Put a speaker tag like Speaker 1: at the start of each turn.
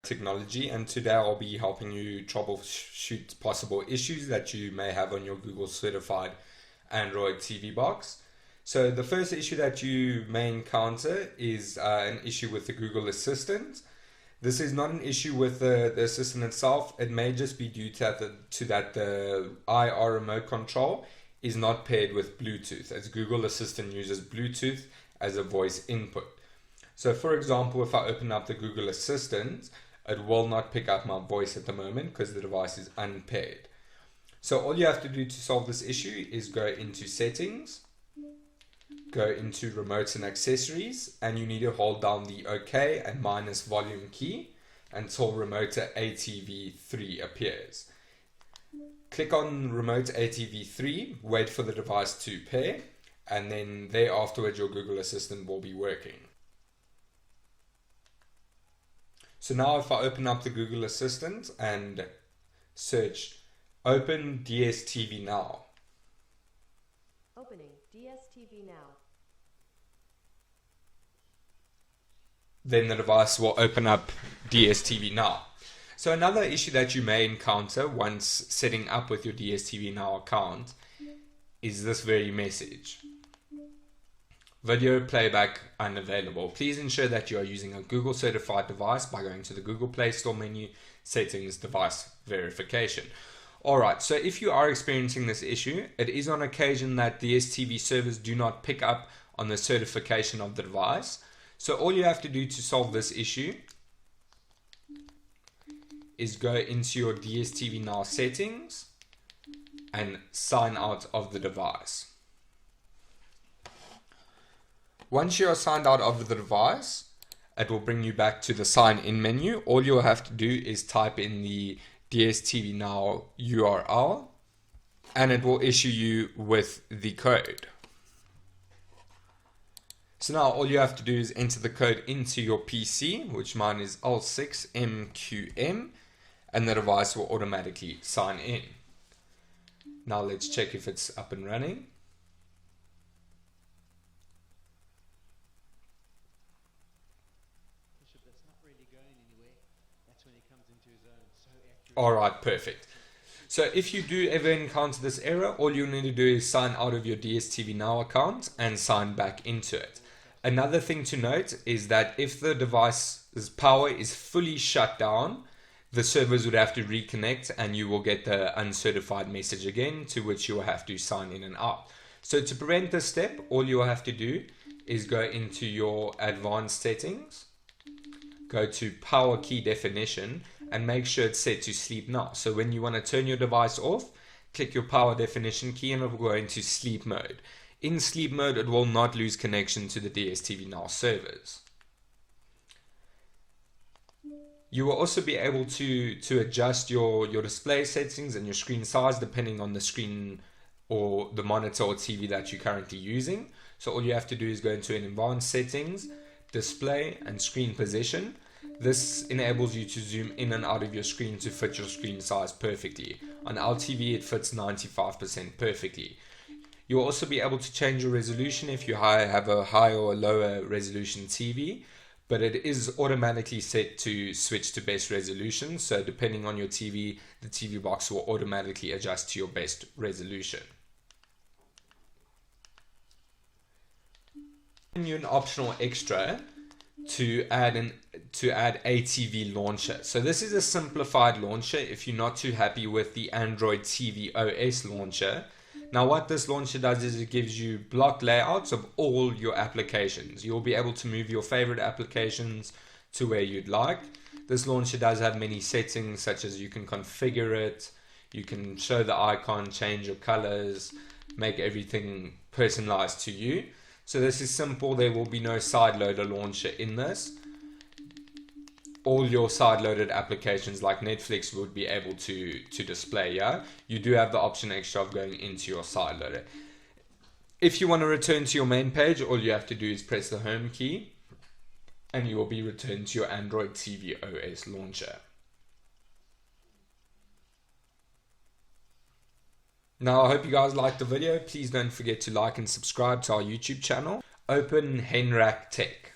Speaker 1: Technology, and today I'll be helping you troubleshoot possible issues that you may have on your Google certified Android TV box. So the first issue that you may encounter is an issue with the Google Assistant. This is not an issue with the assistant itself. It may just be due to that the IR remote control is not paired with Bluetooth, as Google Assistant uses Bluetooth as a voice input. So for example, if I open up the Google Assistant, it will not pick up my voice at the moment because the device is unpaired. So all you have to do to solve this issue is go into settings, go into remotes and accessories, and you need to hold down the OK and minus volume key until remote ATV3 appears. Click on remote ATV3, wait for the device to pair, and then thereafterwards your Google Assistant will be working. So now if I open up the Google Assistant and search open DStv NOW.
Speaker 2: Opening DStv NOW.
Speaker 1: Then the device will open up DStv NOW. So another issue that you may encounter once setting up with your DStv NOW account is this very message. Video playback unavailable. Please ensure that you are using a Google certified device by going to the Google Play Store menu, settings, device verification. Alright, so if you are experiencing this issue, it is on occasion that the DStv servers do not pick up on the certification of the device. So all you have to do to solve this issue is go into your DStv NOW settings and sign out of the device. Once you are signed out of the device, it will bring you back to the sign in menu. All you'll have to do is type in the DStv NOW URL and it will issue you with the code. So now all you have to do is enter the code into your PC, which mine is L6MQM, and the device will automatically sign in. Now let's check if it's up and running. Alright, perfect. So if you do ever encounter this error, all you need to do is sign out of your DStv NOW account and sign back into it. Another thing to note is that if the device's power is fully shut down, the servers would have to reconnect and you will get the uncertified message again, to which you will have to sign in and out. So to prevent this step, all you will have to do is go into your advanced settings, go to power key definition, and make sure it's set to sleep now. So when you want to turn your device off, click your power definition key and it will go into sleep mode. In sleep mode, it will not lose connection to the DStv NOW servers. You will also be able to adjust your display settings and your screen size depending on the screen or the monitor or TV that you're currently using. So all you have to do is go into an advanced settings, display and screen position. This enables you to zoom in and out of your screen to fit your screen size perfectly. On LTV it fits 95% perfectly. You'll also be able to change your resolution if you have a high or a lower resolution TV, but it is automatically set to switch to best resolution. So depending on your TV, the TV box will automatically adjust to your best resolution. You an optional extra to add ATV launcher. So this is a simplified launcher if you're not too happy with the Android TV OS launcher. Now what this launcher does is it gives you block layouts of all your applications. You'll be able to move your favorite applications to where you'd like. This launcher does have many settings, such as you can configure it, you can show the icon, change your colors, make everything personalized to you. So this is simple. There will be no side loader launcher in this. All your side loaded applications like Netflix would be able to display. Yeah, you do have the option extra of going into your side loader. If you want to return to your main page, all you have to do is press the home key and you will be returned to your Android TV OS launcher. Now, I hope you guys liked the video. Please don't forget to like and subscribe to our YouTube channel. Open Henrac Tech.